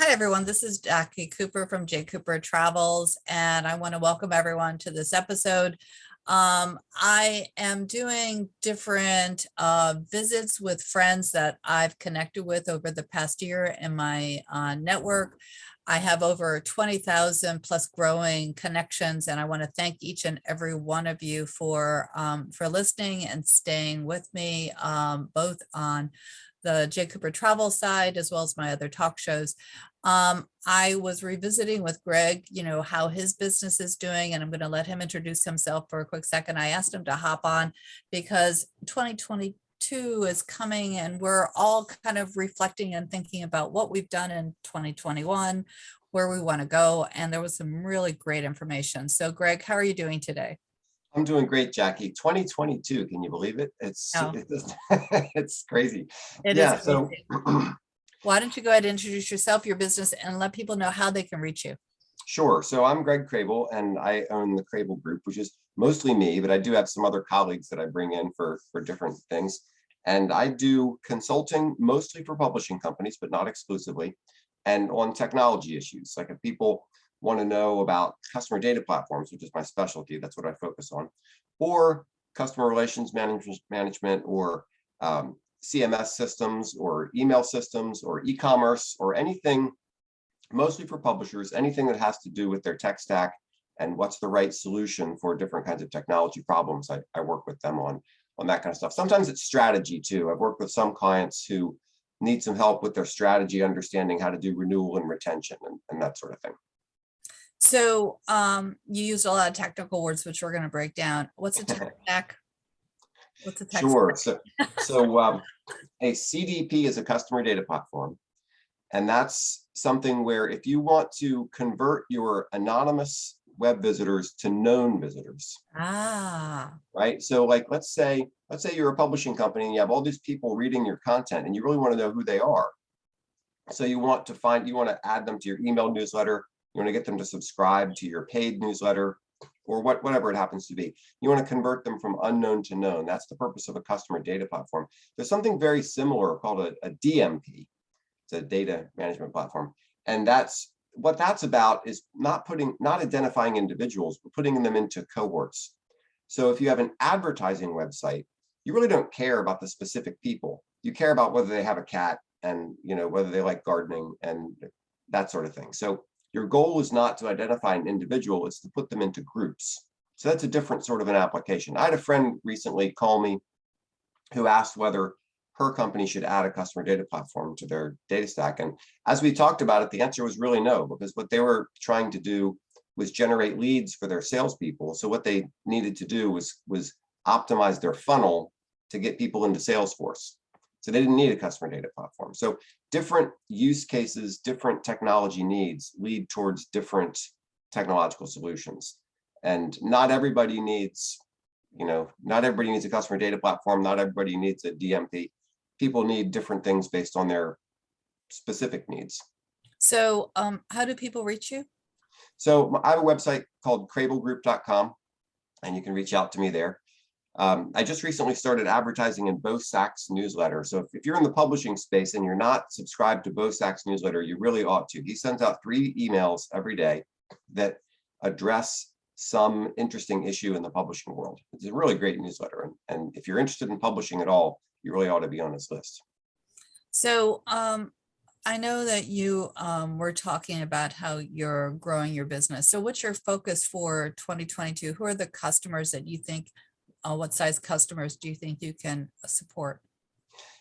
Hi, everyone. This is Jackie Cooper from JCooperTravels, and I want to welcome everyone to this episode. I am doing different visits with friends that I've connected with over the past year in my network. I have over 20,000 plus growing connections, and I want to thank each and every one of you for listening and staying with me, both on the J Cooper Travel side as well as my other talk shows. I was revisiting with Greg, how his business is doing, and I'm going to let him introduce himself for a quick second. I asked him to hop on because 2022 is coming and we're all kind of reflecting and thinking about what we've done in 2021, where we want to go. And there was some really great information. So Greg, how are you doing today? I'm doing great, Jackie. 2022, can you believe it? Oh, It's crazy. it is Yeah, so crazy. Why don't you go ahead and introduce yourself, your business, and let people know how they can reach you? sure. So I'm Greg Crable, and I own the Crable Group, which is mostly me, but I do have some other colleagues that I bring in for different things. And I do consulting mostly for publishing companies, but not exclusively, and on technology issues. Like if people want to know about customer data platforms, which is my specialty, that's what I focus on, or customer relations management, or CMS systems, or email systems, or e-commerce, or anything, mostly for publishers, anything that has to do with their tech stack and what's the right solution for different kinds of technology problems. I work with them on that kind of stuff. Sometimes it's strategy too. I've worked with some clients who need some help with their strategy, understanding how to do renewal and retention and that sort of thing. So you used a lot of technical words, which we're going to break down. What's a tech stack? What's a tech Sure. stack? So a CDP is a customer data platform. And that's something where if you want to convert your anonymous web visitors to known visitors, right? So like, let's say you're a publishing company and you have all these people reading your content and you really want to know who they are. So you want to add them to your email newsletter. You want to get them to subscribe to your paid newsletter, or whatever it happens to be. You want to convert them from unknown to known. That's the purpose of a customer data platform. There's something very similar called a DMP. It's a data management platform. And what that's about is not identifying individuals, but putting them into cohorts. So if you have an advertising website, you really don't care about the specific people. You care about whether they have a cat and whether they like gardening and that sort of thing. So your goal is not to identify an individual, it's to put them into groups. So that's a different sort of an application. I had a friend recently call me who asked whether her company should add a customer data platform to their data stack. And as we talked about it, the answer was really no, because what they were trying to do was generate leads for their salespeople. So what they needed to do was optimize their funnel to get people into Salesforce. So they didn't need a customer data platform. So different use cases, different technology needs lead towards different technological solutions. And not everybody needs a customer data platform. Not everybody needs a DMP. People need different things based on their specific needs. So how do people reach you? So I have a website called crablegroup.com, and you can reach out to me there. I just recently started advertising in Bo Sack's newsletter. So if you're in the publishing space and you're not subscribed to Bo Sack's newsletter, you really ought to. He sends out 3 emails every day that address some interesting issue in the publishing world. It's a really great newsletter. And if you're interested in publishing at all, you really ought to be on his list. So I know that you were talking about how you're growing your business. So what's your focus for 2022? Who are the customers that you think, what size customers do you think you can support?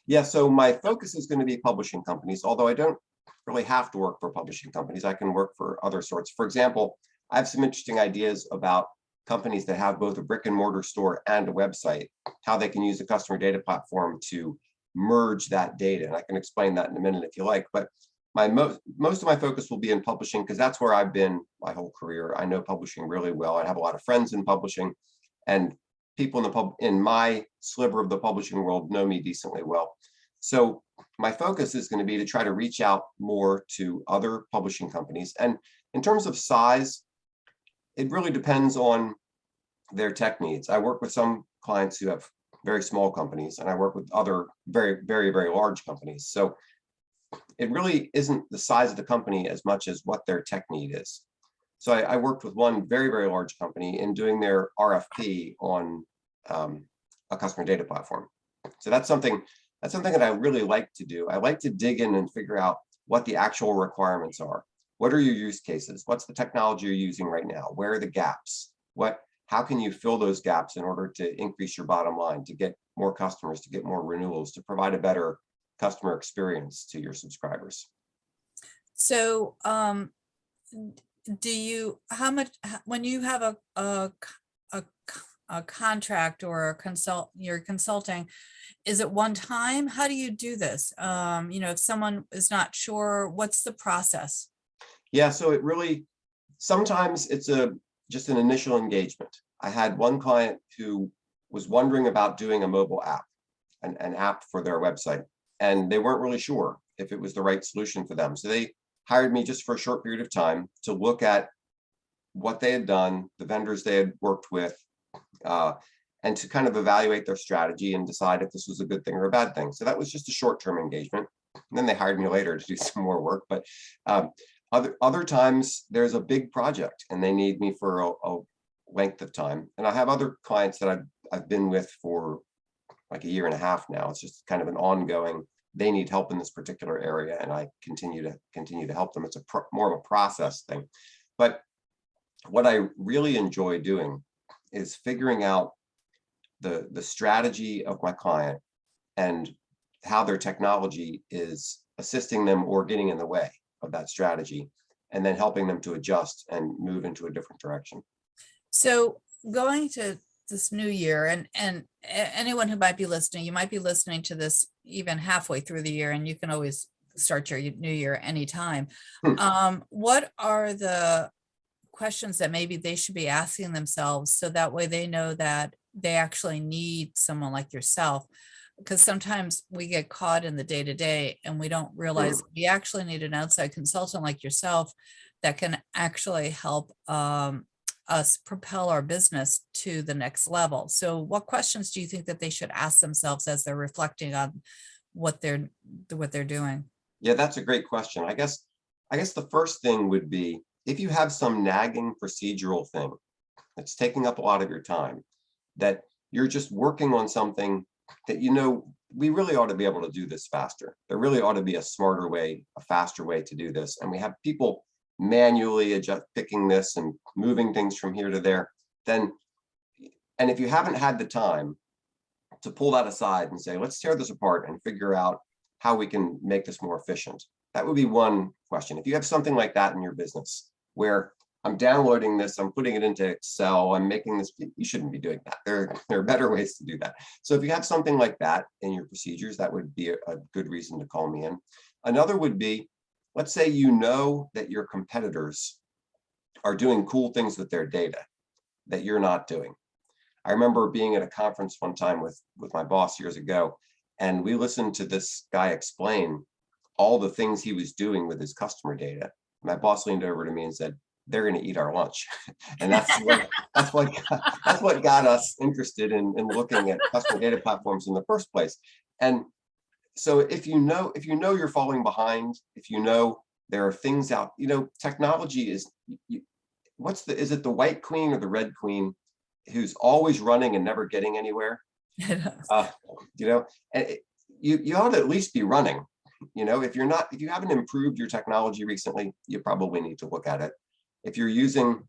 Yeah, so my focus is going to be publishing companies, although I don't really have to work for publishing companies. I can work for other sorts. For example, I have some interesting ideas about companies that have both a brick and mortar store and a website, how they can use the customer data platform to merge that data. And I can explain that in a minute if you like. But most of my focus will be in publishing because that's where I've been my whole career. I know publishing really well. I have a lot of friends in publishing, and people in my sliver of the publishing world know me decently well. So my focus is going to be to try to reach out more to other publishing companies. And in terms of size, it really depends on their tech needs. I work with some clients who have very small companies, and I work with other very, very, very large companies. So it really isn't the size of the company as much as what their tech need is. So I worked with one very, very large company in doing their RFP on a customer data platform. So that's something that I really like to do. I like to dig in and figure out what the actual requirements are. What are your use cases? What's the technology you're using right now? Where are the gaps? How can you fill those gaps in order to increase your bottom line, to get more customers, to get more renewals, to provide a better customer experience to your subscribers? So, do you, how much, when you have a, a contract or you're consulting, is it one time? How do you do this? If someone is not sure, what's the process? Yeah, so it really, sometimes it's just an initial engagement. I had one client who was wondering about doing a mobile app, an app for their website, and they weren't really sure if it was the right solution for them. So they hired me just for a short period of time to look at what they had done, the vendors they had worked with, and to kind of evaluate their strategy and decide if this was a good thing or a bad thing. So that was just a short-term engagement. And then they hired me later to do some more work. But other times there's a big project and they need me for a length of time. And I have other clients that I've been with for like a year and a half now. It's just kind of an ongoing, they need help in this particular area, and I continue to help them. It's more of a process thing. But what I really enjoy doing is figuring out the strategy of my client and how their technology is assisting them or getting in the way of that strategy, and then helping them to adjust and move into a different direction. So going to this new year, and anyone who might be listening, you might be listening to this even halfway through the year, and you can always start your new year anytime. What are the questions that maybe they should be asking themselves, so that way they know that they actually need someone like yourself? Because sometimes we get caught in the day-to-day and we don't realize we actually need an outside consultant like yourself that can actually help us propel our business to the next level. So what questions do you think that they should ask themselves as they're reflecting on what they're doing? Yeah, that's a great question. I guess the first thing would be, if you have some nagging procedural thing that's taking up a lot of your time, that you're just working on something that, we really ought to be able to do this faster. There really ought to be a smarter way, a faster way to do this. And we have people manually picking this and moving things from here to there. And if you haven't had the time to pull that aside and say, let's tear this apart and figure out how we can make this more efficient, that would be one question. If you have something like that in your business, where I'm downloading this, I'm putting it into Excel, I'm making this, you shouldn't be doing that. There are better ways to do that. So if you have something like that in your procedures, that would be a good reason to call me in. Another would be, let's say that your competitors are doing cool things with their data that you're not doing. I remember being at a conference one time with my boss years ago, and we listened to this guy explain all the things he was doing with his customer data. My boss leaned over to me and said, "They're going to eat our lunch." And that's what got us interested in looking at customer data platforms in the first place. And so if you know you're falling behind, if there are things out, technology is, is it the white queen or the red queen who's always running and never getting anywhere? And you ought to at least be running. If you haven't improved your technology recently, you probably need to look at it. If you're using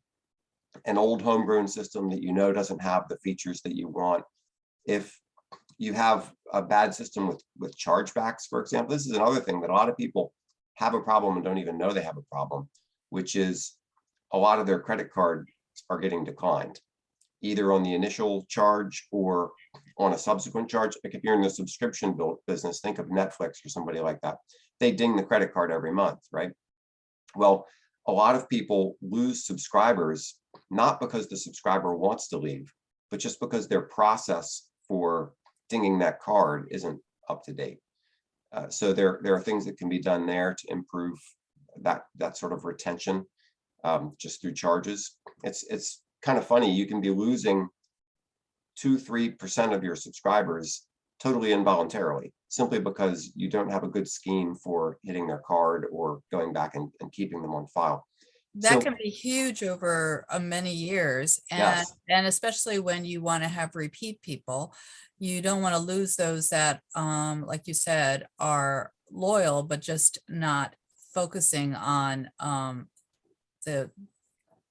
an old homegrown system that doesn't have the features that you want, if you have a bad system with chargebacks, for example, this is another thing that a lot of people have a problem and don't even know they have a problem, which is a lot of their credit cards are getting declined, either on the initial charge or on a subsequent charge. Like if you're in the subscription business, think of Netflix or somebody like that. They ding the credit card every month, right? Well, a lot of people lose subscribers, not because the subscriber wants to leave, but just because their process for dinging that card isn't up to date. So there are things that can be done there to improve that sort of retention, just through charges. It's kind of funny. You can be losing 2-3% of your subscribers totally involuntarily. simply because you don't have a good scheme for hitting their card or going back and keeping them on file. That So can be huge over many years. And, yes, and especially when you want to have repeat people, you don't want to lose those that, like you said, are loyal, but just not focusing on the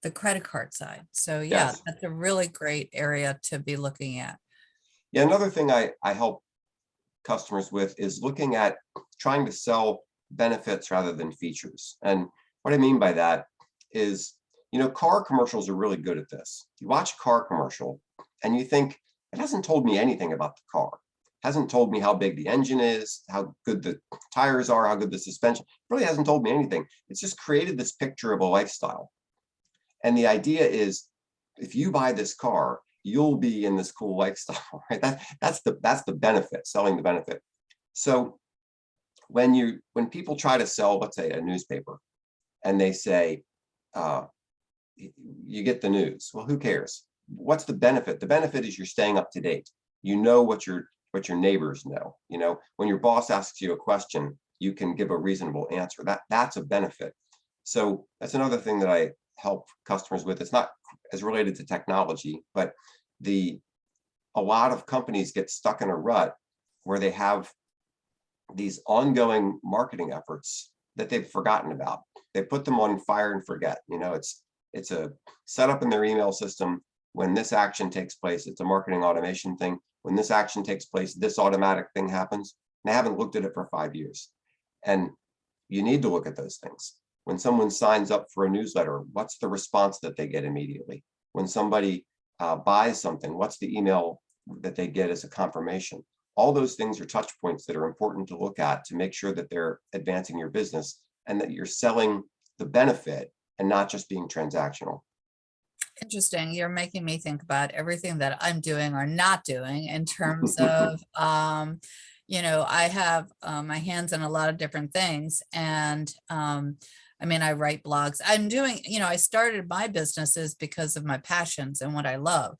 the credit card side. So yeah, yes. that's a really great area to be looking at. Yeah, another thing I help customers with is looking at trying to sell benefits rather than features. And what I mean by that is, car commercials are really good at this. You watch a car commercial and you think, it hasn't told me anything about the car. It hasn't told me how big the engine is, how good the tires are, how good the suspension. It really hasn't told me anything. It's just created this picture of a lifestyle. And the idea is, if you buy this car, you'll be in this cool lifestyle, right? That's the benefit, selling the benefit. So when people try to sell, let's say, a newspaper, and they say, uh, you get the news. Well, who cares? What's the benefit? The benefit is you're staying up to date. You know what your neighbors know. When your boss asks you a question, you can give a reasonable answer. That's a benefit. So that's another thing that I help customers with. It's not as related to technology, but a lot of companies get stuck in a rut where they have these ongoing marketing efforts that they've forgotten about. They put them on fire and forget. It's a setup in their email system. When this action takes place, it's a marketing automation thing. When this action takes place, this automatic thing happens. And they haven't looked at it for 5 years. And you need to look at those things. When someone signs up for a newsletter, what's the response that they get immediately? When somebody buys something, what's the email that they get as a confirmation? All those things are touch points that are important to look at to make sure that they're advancing your business and that you're selling the benefit and not just being transactional. Interesting. You're making me think about everything that I'm doing or not doing in terms of, I have my hands in a lot of different things. And I mean, I write blogs. I'm doing, I started my businesses because of my passions and what I love.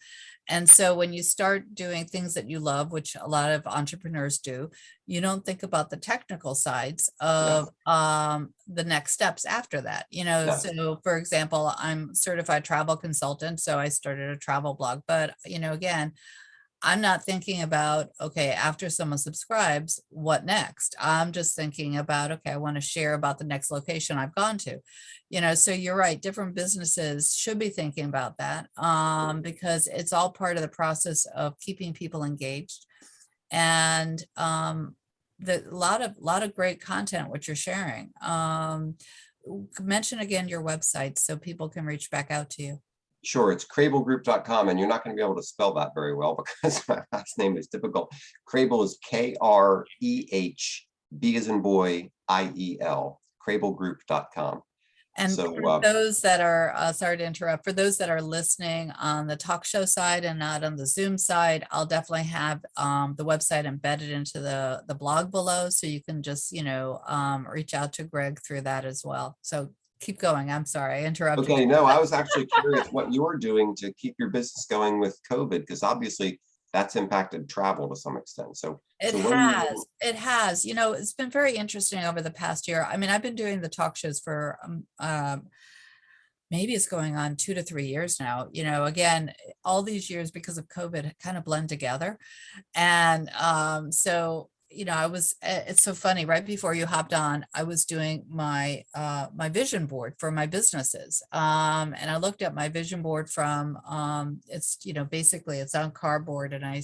And so when you start doing things that you love, which a lot of entrepreneurs do, you don't think about the technical sides Yeah. of the next steps after that. Yes. So for example, I'm certified travel consultant, so I started a travel blog. But again, I'm not thinking about, okay, after someone subscribes, what next? I'm just thinking about, okay, I want to share about the next location I've gone to. So you're right, different businesses should be thinking about that, because it's all part of the process of keeping people engaged. And the lot of great content what you're sharing. Mention again your website so people can reach back out to you. Sure, it's crablegroup.com, and you're not going to be able to spell that very well because my last name is difficult. Crable is Krehb as in boy, IEL, crablegroup.com. And So for those that are, sorry to interrupt, for those that are listening on the talk show side and not on the Zoom side, I'll definitely have the website embedded into the blog below. So you can just, reach out to Greg through that as well. So keep going. I'm sorry, I interrupted okay, you. no, I was actually curious what you're doing to keep your business going with COVID, because obviously that's impacted travel to some extent. So, It what are you doing? has, it has, it's been very interesting over the past year. I mean, I've been doing the talk shows for maybe it's going on 2 to 3 years now. Again, all these years because of COVID kind of blend together. And so, it's so funny, right before you hopped on, I was doing my vision board for my businesses. And I looked at my vision board from it's, basically it's on cardboard, and I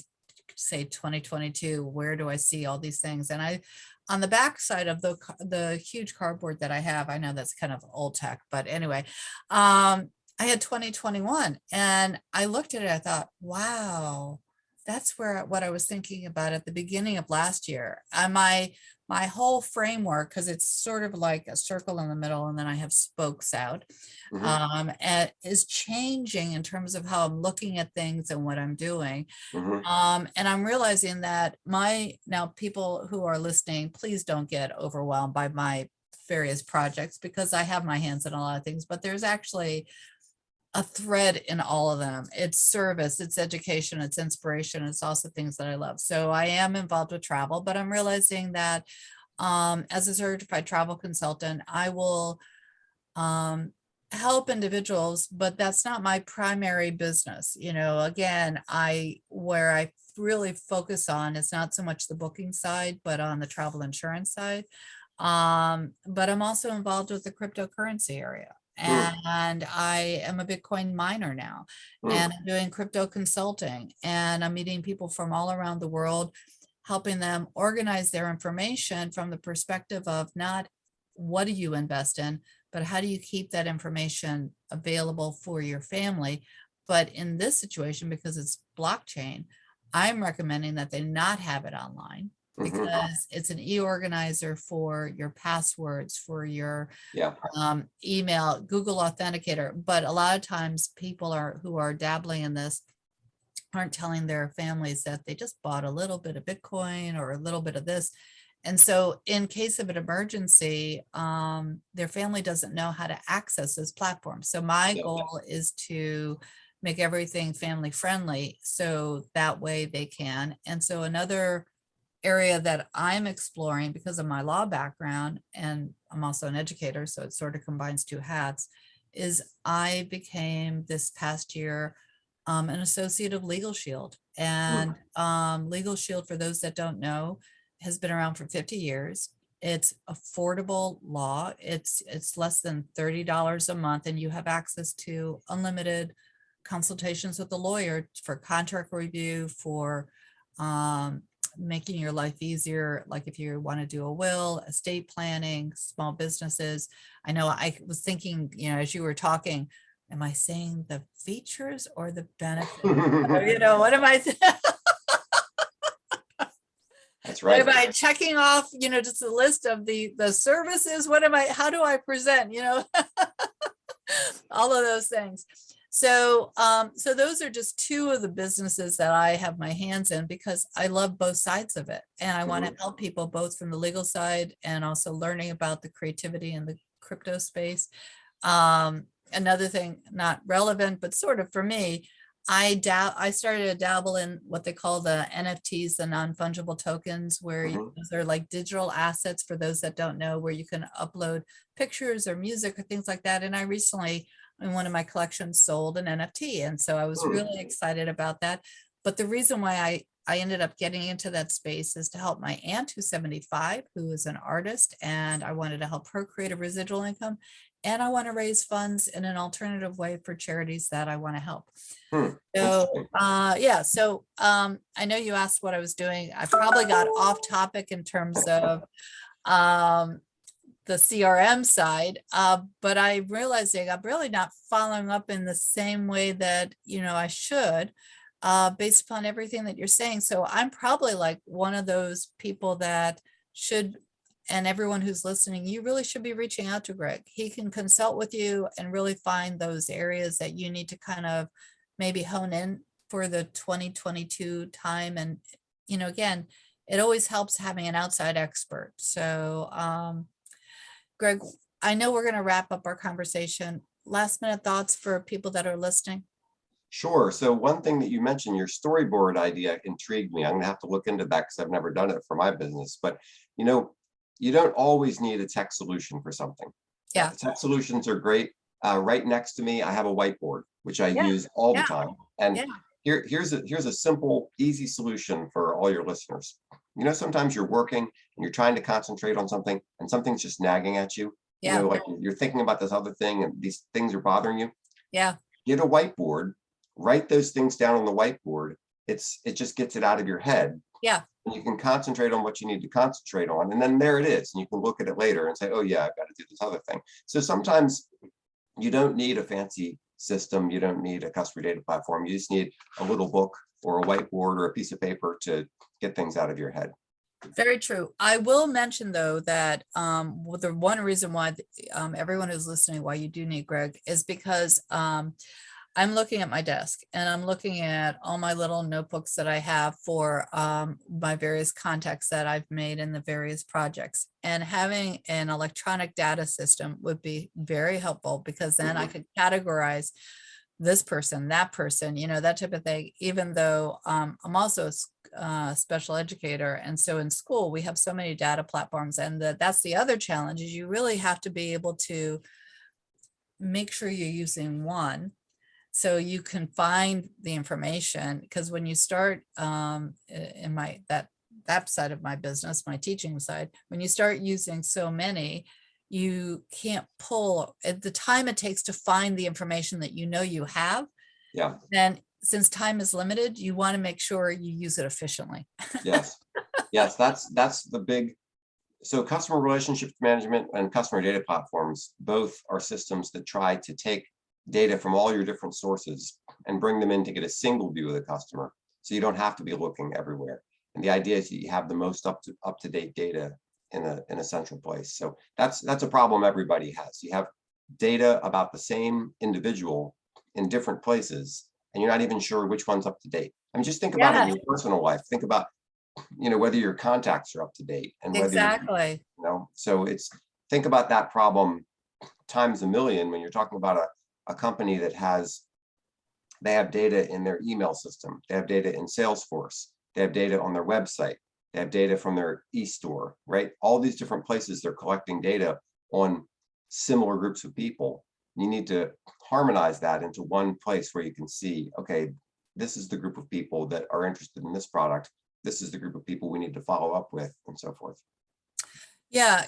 say 2022, where do I see all these things? And on the back side of the huge cardboard that I have, I know that's kind of old tech, but anyway, I had 2021, and I looked at it, I thought, wow, that's what I was thinking about at the beginning of last year. And my whole framework, because it's sort of like a circle in the middle, and then I have spokes out, Mhm, and is changing in terms of how I'm looking at things and what I'm doing. mhm. And I'm realizing that now people who are listening, please don't get overwhelmed by my various projects, because I have my hands in a lot of things, but there's actually a thread in all of them. It's service, it's education, it's inspiration. It's also things that I love. So I am involved with travel, but I'm realizing that as a certified travel consultant, I will um, help individuals, but that's not my primary business. Again, where I really focus on is not so much the booking side, but on the travel insurance side. But I'm also involved with the cryptocurrency area. Hmm, And I am a Bitcoin miner now, hmm, and I'm doing crypto consulting, and I'm meeting people from all around the world, helping them organize their information from the perspective of not what do you invest in, but how do you keep that information available for your family? But in this situation, because it's blockchain, I'm recommending that they not have it online, hmm. because it's an e-organizer for your passwords, for your Yeah. email, Google Authenticator. But a lot of times people who are dabbling in this aren't telling their families that they just bought a little bit of Bitcoin or a little bit of this. And so in case of an emergency, their family doesn't know how to access this platform. So my Yeah. goal is to make everything family friendly so that way they can. And so another area that I'm exploring, because of my law background, and I'm also an educator, so it sort of combines two hats, is I became this past year an associate of Legal Shield. Hmm, And Legal Shield, for those that don't know, has been around for 50 years. It's affordable law. It's less than $30 a month, and you have access to unlimited consultations with the lawyer for contract review, for um, making your life easier, like if you want to do a will, estate planning, small businesses. I know I was thinking, as you were talking, am I saying the features or the benefits? What am I, that's what am right. I checking off, just a list of the services? How do I present, all of those things. So those are just two of the businesses that I have my hands in, because I love both sides of it. And I want to Mhm. help people both from the legal side and also learning about the creativity in the crypto space. Another thing, not relevant, but sort of for me, I started to dabble in what they call the NFTs, the non-fungible tokens, where Mhm. they're like digital assets, for those that don't know, where you can upload pictures or music or things like that. And I recently, in one of my collections, sold an NFT. And so I was Hmm. really excited about that. But the reason why I ended up getting into that space is to help my aunt, who's 75, who is an artist, and I wanted to help her create a residual income. And I want to raise funds in an alternative way for charities that I want to help. Hmm. So, Interesting. yeah, so I know you asked what I was doing. I probably got off topic in terms of um, the CRM side, but I'm realizing I'm really not following up in the same way that, I should, based upon everything that you're saying. So I'm probably like one of those people that should, and everyone who's listening, you really should be reaching out to Greg. He can consult with you and really find those areas that you need to kind of maybe hone in for the 2022 time. And, again, it always helps having an outside expert. So, Greg, I know we're going to wrap up our conversation. Last minute thoughts for people that are listening. Sure. So one thing that you mentioned, your storyboard idea intrigued me. I'm going to have to look into that because I've never done it for my business. But you know, you don't always need a tech solution for something. Yeah. Tech solutions are great. Right next to me, I have a whiteboard which I Yeah. use all the Yeah. time. And Yeah. here's a simple, easy solution for all your listeners. Sometimes you're working and you're trying to concentrate on something, and something's just nagging at you. Yeah. Like you're thinking about this other thing, and these things are bothering you. Yeah. Get a whiteboard, write those things down on the whiteboard. It just gets it out of your head, Yeah. and you can concentrate on what you need to concentrate on, and then there it is, and you can look at it later and say, oh yeah, I've got to do this other thing. So sometimes you don't need a fancy system, you don't need a customer data platform, you just need a little book or a whiteboard or a piece of paper to get things out of your head. Very true. I will mention though that the one reason why everyone who's listening, why you do need Greg, is because I'm looking at my desk and I'm looking at all my little notebooks that I have for my various contacts that I've made in the various projects. And having an electronic data system would be very helpful, because then I Mhm. could categorize this person, that person, that type of thing, even though I'm also a special educator. And so in school, we have so many data platforms. And that's the other challenge is you really have to be able to make sure you're using one so you can find the information. Because when you start in that side of my business, my teaching side, when you start using so many, you can't pull at the time it takes to find the information that you have. Yeah. Then since time is limited, you want to make sure you use it efficiently. Yes. Yes. That's the big. So customer relationship management and customer data platforms, both are systems that try to take data from all your different sources and bring them in to get a single view of the customer. So you don't have to be looking everywhere. And the idea is that you have the most up-to-date data in a central place. So that's a problem everybody has. You have data about the same individual in different places, and you're not even sure which one's up to date. I mean, just think about it in Yeah, your personal life. Think about, whether your contacts are up to date and whether exactly. so think about that problem times a million when you're talking about a company that they have data in their email system, they have data in Salesforce, they have data on their website, they have data from their e-store, right? All these different places they're collecting data on similar groups of people. You need to harmonize that into one place where you can see, okay, this is the group of people that are interested in this product. This is the group of people we need to follow up with, and so forth. Yeah,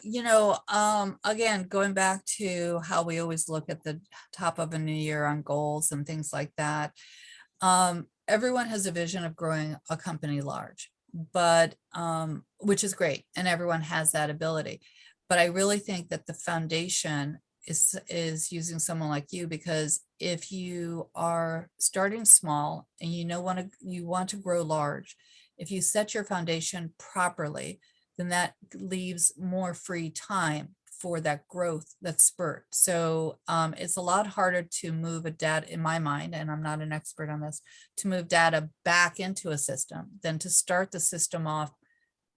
again, going back to how we always look at the top of a new year on goals and things like that. Everyone has a vision of growing a company large, but which is great, and everyone has that ability. But I really think that the foundation is using someone like you, because if you are starting small and you want to grow large, if you set your foundation properly, then that leaves more free time for that growth, that spurt. So it's a lot harder to move a data, in my mind, and I'm not an expert on this, to move data back into a system than to start the system off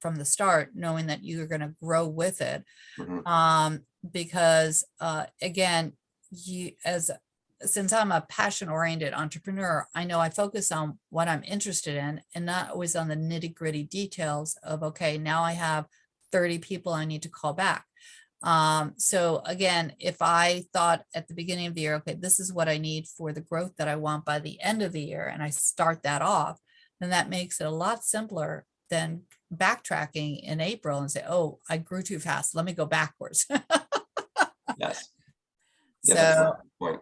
from the start, knowing that you're going to grow with it. Mhm. Because again, since I'm a passion oriented entrepreneur, I know I focus on what I'm interested in and not always on the nitty gritty details of, okay, now I have 30 people I need to call back. So again, if I thought at the beginning of the year, okay, this is what I need for the growth that I want by the end of the year, and I start that off, then that makes it a lot simpler than backtracking in April and say, oh, I grew too fast, let me go backwards. Yes. Yeah, that's a So good point.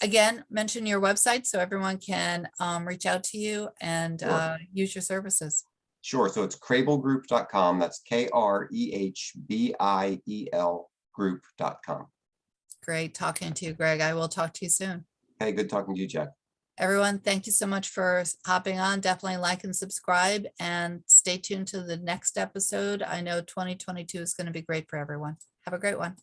again, mention your website so everyone can reach out to you and Sure. use your services. Sure. So it's crabelgroup.com. That's KREHBIEL group.com. Great talking to you, Greg. I will talk to you soon. Hey, good talking to you, Jack. Everyone, thank you so much for hopping on. Definitely like and subscribe, and stay tuned to the next episode. I know 2022 is going to be great for everyone. Have a great one.